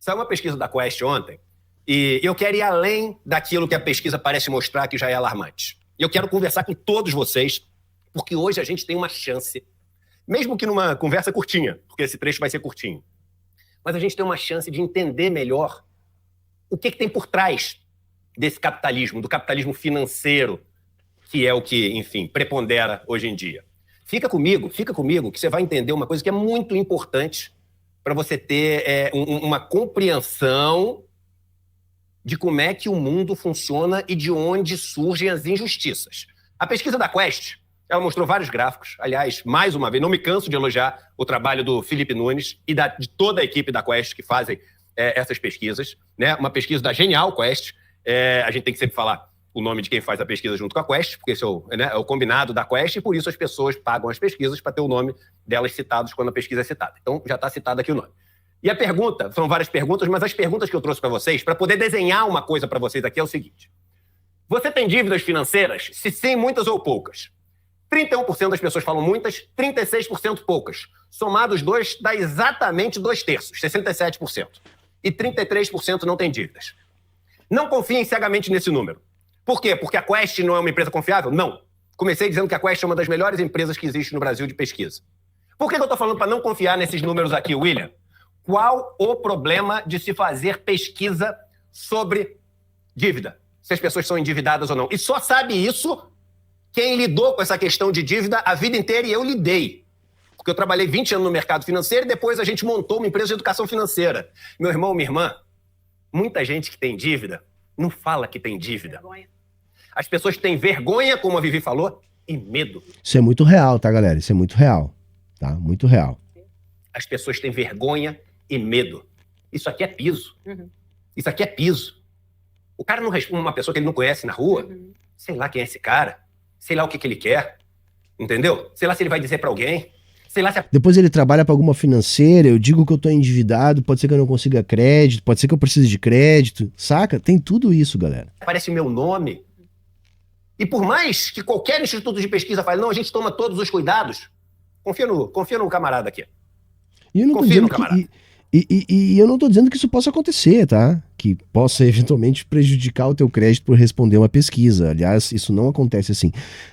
Saiu uma pesquisa da Quest ontem e eu quero ir além daquilo que a pesquisa parece mostrar que já é alarmante. E eu quero conversar com todos vocês, porque hoje a gente tem uma chance, mesmo que numa conversa curtinha, porque esse trecho vai ser curtinho, mas a gente tem uma chance de entender melhor o que tem por trás desse capitalismo, do capitalismo financeiro, que é o que, enfim, prepondera hoje em dia. Fica comigo, que você vai entender uma coisa que é muito importante para você ter uma compreensão de como é que o mundo funciona e de onde surgem as injustiças. A pesquisa da Quest, ela mostrou vários gráficos. Aliás, mais uma vez, não me canso de elogiar o trabalho do Felipe Nunes e de toda a equipe da Quest que fazem essas pesquisas, né? Uma pesquisa da Genial Quest. A gente tem que sempre falar o nome de quem faz a pesquisa junto com a Quest, porque esse é o combinado da Quest, e por isso as pessoas pagam as pesquisas para ter o nome delas citados quando a pesquisa é citada. Então, já está citado aqui o nome. E a pergunta, são várias perguntas, mas as perguntas que eu trouxe para vocês, para poder desenhar uma coisa para vocês aqui, é o seguinte. Você tem dívidas financeiras? Se sim, muitas ou poucas? 31% das pessoas falam muitas, 36% poucas. Somados os dois, dá exatamente 2/3, 67%. E 33% não tem dívidas. Não confiem cegamente nesse número. Por quê? Porque a Quest não é uma empresa confiável? Não. Comecei dizendo que a Quest é uma das melhores empresas que existe no Brasil de pesquisa. Por que eu estou falando para não confiar nesses números aqui, William? Qual o problema de se fazer pesquisa sobre dívida? Se as pessoas são endividadas ou não. E só sabe isso quem lidou com essa questão de dívida a vida inteira, e eu lidei. Porque eu trabalhei 20 anos no mercado financeiro e depois a gente montou uma empresa de educação financeira. Meu irmão, minha irmã, muita gente que tem dívida não fala que tem dívida. Vergonha. As pessoas têm vergonha, como a Vivi falou, e medo. Isso é muito real, tá, galera? Isso é muito real. Tá? Muito real. As pessoas têm vergonha e medo. Isso aqui é piso. Isso aqui é piso. O cara não responde uma pessoa que ele não conhece na rua. Sei lá quem é esse cara. Sei lá o que ele quer. Entendeu? Sei lá se ele vai dizer pra alguém. Sei lá se... Depois ele trabalha pra alguma financeira, eu digo que eu tô endividado, pode ser que eu não consiga crédito, pode ser que eu precise de crédito, saca? Tem tudo isso, galera. Aparece meu nome. E por mais que qualquer instituto de pesquisa fale, não, a gente toma todos os cuidados, confia no camarada aqui. E eu não confia no camarada. E eu não tô dizendo que isso possa acontecer, tá? Que possa eventualmente prejudicar o teu crédito por responder uma pesquisa. Aliás, isso não acontece assim.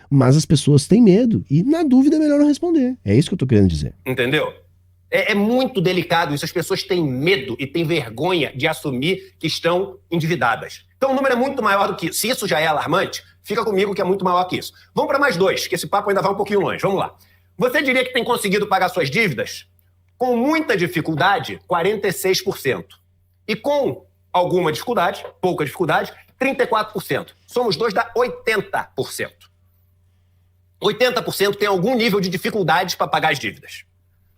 Mas as pessoas têm medo e, na dúvida, é melhor não responder. É isso que eu tô querendo dizer. Entendeu? É muito delicado isso. As pessoas têm medo e têm vergonha de assumir que estão endividadas. Então o número é muito maior do que isso. Se isso já é alarmante, fica comigo que é muito maior que isso. Vamos para mais dois, que esse papo ainda vai um pouquinho longe. Vamos lá. Você diria que tem conseguido pagar suas dívidas? Com muita dificuldade, 46%. E com alguma dificuldade, pouca dificuldade, 34%. Somos dois, dá 80%. 80% tem algum nível de dificuldade para pagar as dívidas.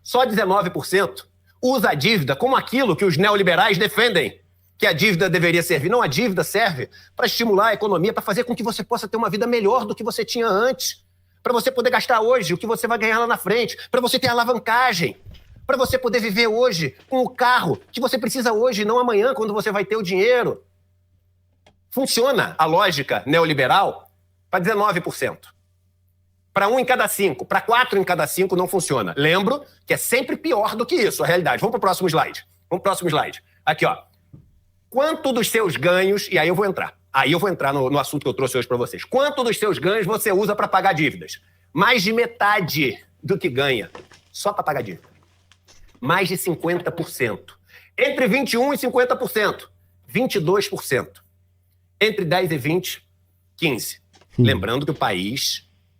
Só 19% usa a dívida como aquilo que os neoliberais defendem, que a dívida deveria servir. Não, a dívida serve para estimular a economia, para fazer com que você possa ter uma vida melhor do que você tinha antes, para você poder gastar hoje o que você vai ganhar lá na frente, para você ter alavancagem, para você poder viver hoje com o carro que você precisa hoje, não amanhã, quando você vai ter o dinheiro. Funciona a lógica neoliberal para 19%. Para 1 em cada 5, para 4 em cada 5 não funciona. Lembro que é sempre pior do que isso, a realidade. Vamos para o próximo slide. Aqui, ó. Quanto dos seus ganhos, e aí eu vou entrar no assunto que eu trouxe hoje para vocês. Quanto dos seus ganhos você usa para pagar dívidas? Mais de metade do que ganha, só para pagar dívida. Mais de 50%. Entre 21% e 50%, 22%. Entre 10% e 20%, 15%. Lembrando que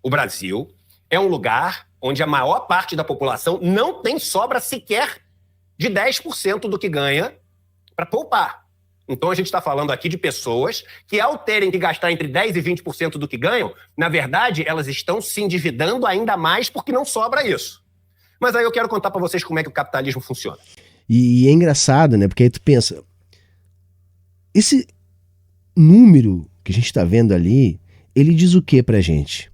o Brasil, é um lugar onde a maior parte da população não tem sobra sequer de 10% do que ganha para poupar. Então a gente está falando aqui de pessoas que, ao terem que gastar entre 10% e 20% do que ganham, na verdade, elas estão se endividando ainda mais porque não sobra isso. Mas aí eu quero contar para vocês como é que o capitalismo funciona. E é engraçado, né? Porque aí tu pensa, esse número que a gente está vendo ali, ele diz o que pra gente?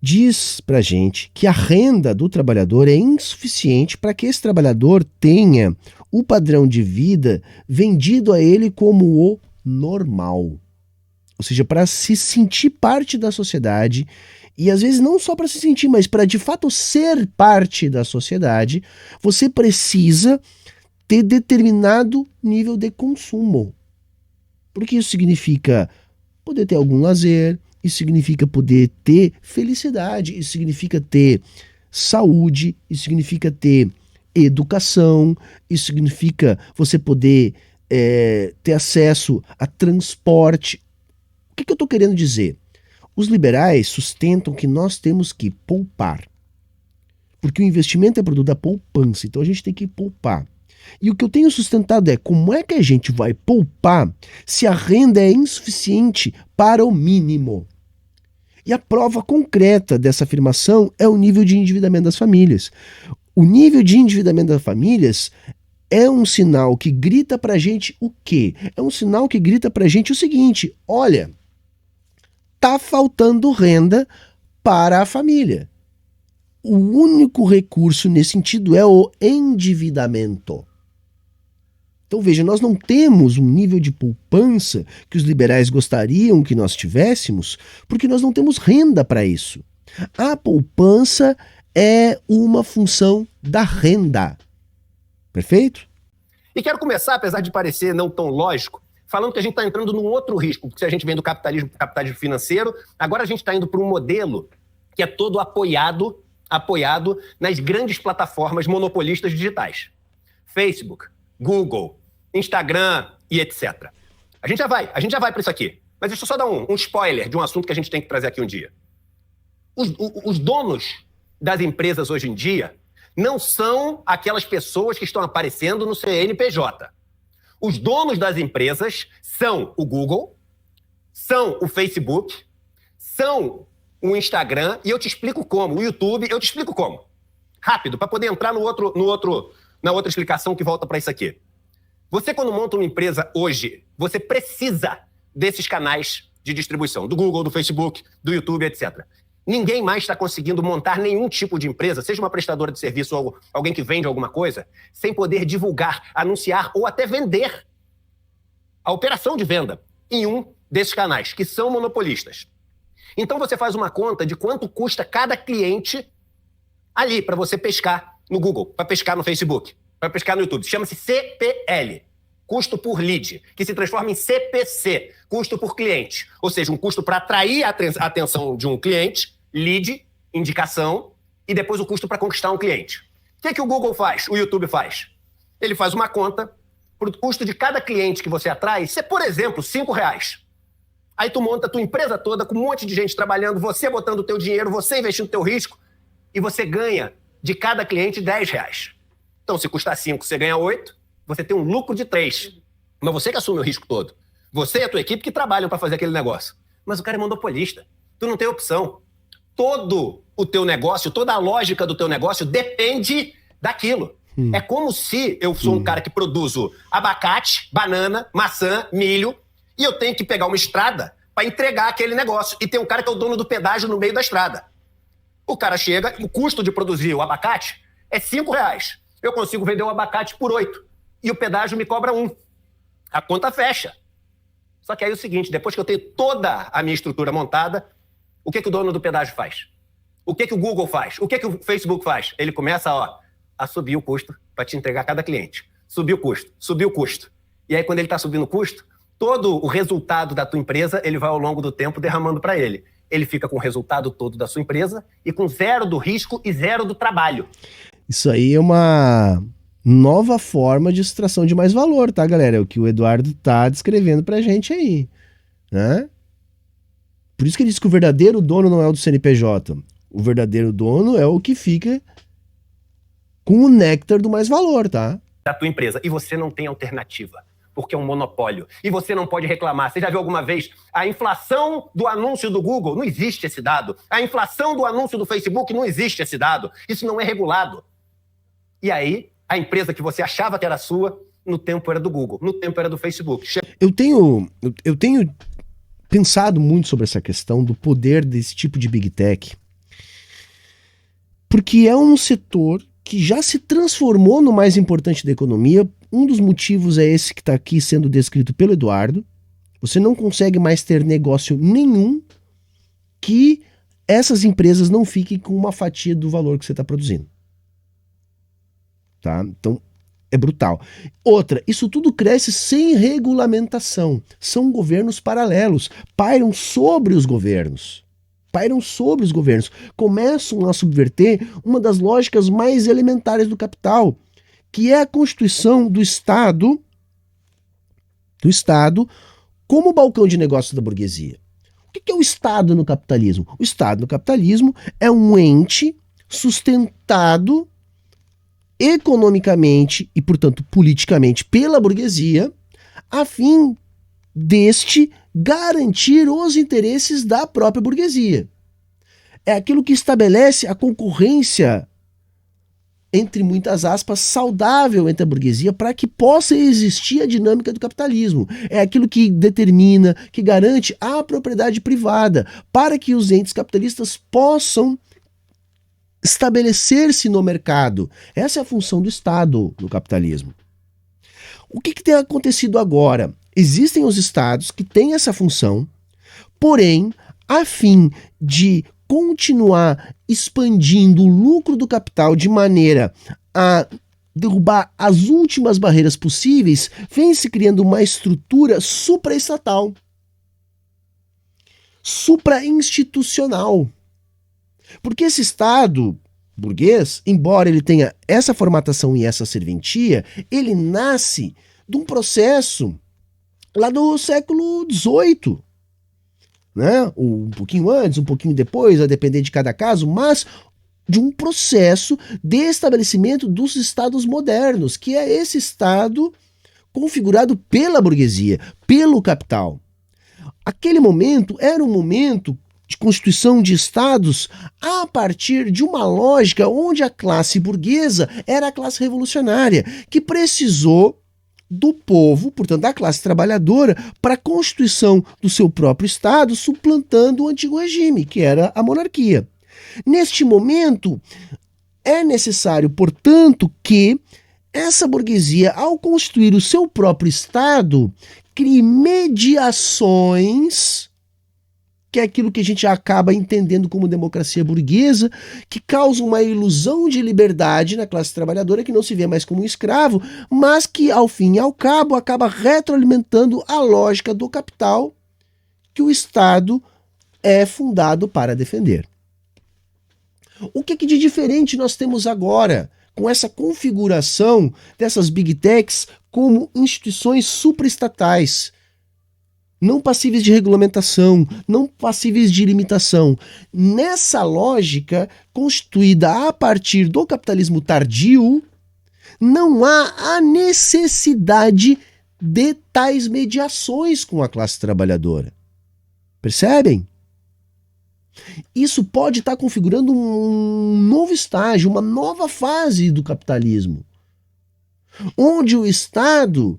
Diz pra gente que a renda do trabalhador é insuficiente para que esse trabalhador tenha o padrão de vida vendido a ele como o normal. Ou seja, para se sentir parte da sociedade. E às vezes não só para se sentir, mas para de fato ser parte da sociedade, você precisa ter determinado nível de consumo. Porque isso significa poder ter algum lazer, isso significa poder ter felicidade, isso significa ter saúde, isso significa ter educação, isso significa você poder ter acesso a transporte. O que eu estou querendo dizer? Os liberais sustentam que nós temos que poupar. Porque o investimento é produto da poupança, então a gente tem que poupar. E o que eu tenho sustentado é como é que a gente vai poupar se a renda é insuficiente para o mínimo. E a prova concreta dessa afirmação é o nível de endividamento das famílias. O nível de endividamento das famílias é um sinal que grita pra gente o quê? É um sinal que grita pra gente o seguinte: olha, tá faltando renda para a família. O único recurso nesse sentido é o endividamento. Então veja, nós não temos um nível de poupança que os liberais gostariam que nós tivéssemos, porque nós não temos renda para isso. A poupança é uma função da renda. Perfeito? E quero começar, apesar de parecer não tão lógico, falando que a gente está entrando num outro risco, porque se a gente vem do capitalismo financeiro, agora a gente está indo para um modelo que é todo apoiado nas grandes plataformas monopolistas digitais. Facebook, Google, Instagram e etc. A gente já vai para isso aqui. Mas deixa eu só dar um spoiler de um assunto que a gente tem que trazer aqui um dia. Os donos das empresas hoje em dia não são aquelas pessoas que estão aparecendo no CNPJ. Os donos das empresas são o Google, são o Facebook, são o Instagram, e eu te explico como. O YouTube, eu te explico como. Rápido, para poder entrar na outra explicação que volta para isso aqui. Você, quando monta uma empresa hoje, você precisa desses canais de distribuição, do Google, do Facebook, do YouTube, etc. Ninguém mais está conseguindo montar nenhum tipo de empresa, seja uma prestadora de serviço ou alguém que vende alguma coisa, sem poder divulgar, anunciar ou até vender a operação de venda em um desses canais, que são monopolistas. Então você faz uma conta de quanto custa cada cliente ali para você pescar no Google, para pescar no Facebook, para pescar no YouTube. Chama-se CPL, custo por lead, que se transforma em CPC, custo por cliente. Ou seja, um custo para atrair a atenção de um cliente, lead, indicação, e depois o custo para conquistar um cliente. O que o Google faz? O YouTube faz? Ele faz uma conta para o custo de cada cliente que você atrai ser, por exemplo, R$5. Aí tu monta a tua empresa toda com um monte de gente trabalhando, você botando o teu dinheiro, você investindo o teu risco, e você ganha de cada cliente R$10. Então, se custar 5, você ganha 8, você tem um lucro de 3. Mas você que assume o risco todo. Você e a tua equipe que trabalham para fazer aquele negócio. Mas o cara é monopolista. Tu não tem opção. Todo o teu negócio, toda a lógica do teu negócio depende daquilo. É como se eu sou um cara que produzo abacate, banana, maçã, milho, e eu tenho que pegar uma estrada para entregar aquele negócio. E tem um cara que é o dono do pedágio no meio da estrada. O cara chega, o custo de produzir o abacate é R$5. Eu consigo vender o abacate por 8. E o pedágio me cobra 1. A conta fecha. Só que aí é o seguinte, depois que eu tenho toda a minha estrutura montada, o que o dono do pedágio faz? O que o Google faz? O que o Facebook faz? Ele começa a subir o custo para te entregar cada cliente. Subir o custo. E aí quando ele está subindo o custo, todo o resultado da tua empresa, ele vai ao longo do tempo derramando para ele. Ele fica com o resultado todo da sua empresa e com 0 do risco e 0 do trabalho. Isso aí é uma nova forma de extração de mais valor, tá, galera? É o que o Eduardo tá descrevendo pra gente aí, né? Por isso que ele diz que o verdadeiro dono não é o do CNPJ. O verdadeiro dono é o que fica com o néctar do mais valor, tá? Da tua empresa. E você não tem alternativa, porque é um monopólio. E você não pode reclamar. Você já viu alguma vez a inflação do anúncio do Google? Não existe esse dado. A inflação do anúncio do Facebook? Não existe esse dado. Isso não é regulado. E aí, a empresa que você achava que era sua, no tempo era do Google, no tempo era do Facebook. Eu tenho pensado muito sobre essa questão do poder desse tipo de Big Tech, porque é um setor que já se transformou no mais importante da economia. Um dos motivos é esse que está aqui sendo descrito pelo Eduardo. Você não consegue mais ter negócio nenhum que essas empresas não fiquem com uma fatia do valor que você está produzindo. Tá? Então, É brutal. Outra, isso tudo cresce sem regulamentação. São governos paralelos, pairam sobre os governos. Começam a subverter uma das lógicas mais elementares do capital, que é a constituição do Estado como balcão de negócios da burguesia. O que é o Estado no capitalismo? O Estado no capitalismo é um ente sustentado economicamente e, portanto, politicamente pela burguesia, a fim deste garantir os interesses da própria burguesia. É aquilo que estabelece a concorrência, entre muitas aspas, saudável entre a burguesia para que possa existir a dinâmica do capitalismo. É aquilo que determina, que garante a propriedade privada para que os entes capitalistas possam estabelecer-se no mercado. Essa é a função do Estado no capitalismo. O que tem acontecido agora? Existem os estados que têm essa função, porém, a fim de continuar expandindo o lucro do capital de maneira a derrubar as últimas barreiras possíveis, vem se criando uma estrutura supraestatal, suprainstitucional. Porque esse Estado burguês, embora ele tenha essa formatação e essa serventia, ele nasce de um processo lá do século XVIII, né? Um pouquinho antes, um pouquinho depois, a depender de cada caso, mas de um processo de estabelecimento dos estados modernos, que é esse Estado configurado pela burguesia, pelo capital. Aquele momento era um momento de constituição de estados a partir de uma lógica onde a classe burguesa era a classe revolucionária, que precisou do povo, portanto da classe trabalhadora, para a constituição do seu próprio Estado, suplantando o antigo regime, que era a monarquia. Neste momento, é necessário, portanto, que essa burguesia, ao constituir o seu próprio Estado, crie mediações, que é aquilo que a gente acaba entendendo como democracia burguesa, que causa uma ilusão de liberdade na classe trabalhadora, que não se vê mais como um escravo, mas que, ao fim e ao cabo, acaba retroalimentando a lógica do capital que o Estado é fundado para defender. O que de diferente nós temos agora com essa configuração dessas big techs como instituições supraestatais, não passíveis de regulamentação, não passíveis de limitação? Nessa lógica, constituída a partir do capitalismo tardio, não há a necessidade de tais mediações com a classe trabalhadora. Percebem? Isso pode estar configurando um novo estágio, uma nova fase do capitalismo, onde o Estado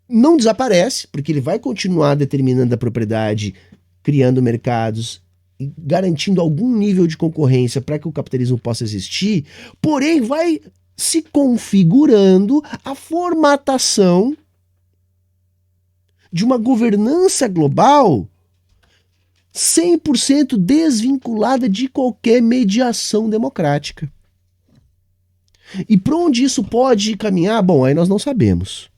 não desaparece, porque ele vai continuar determinando a propriedade, criando mercados, garantindo algum nível de concorrência para que o capitalismo possa existir, porém vai se configurando a formatação de uma governança global 100% desvinculada de qualquer mediação democrática. E para onde isso pode caminhar? Bom, aí nós não sabemos.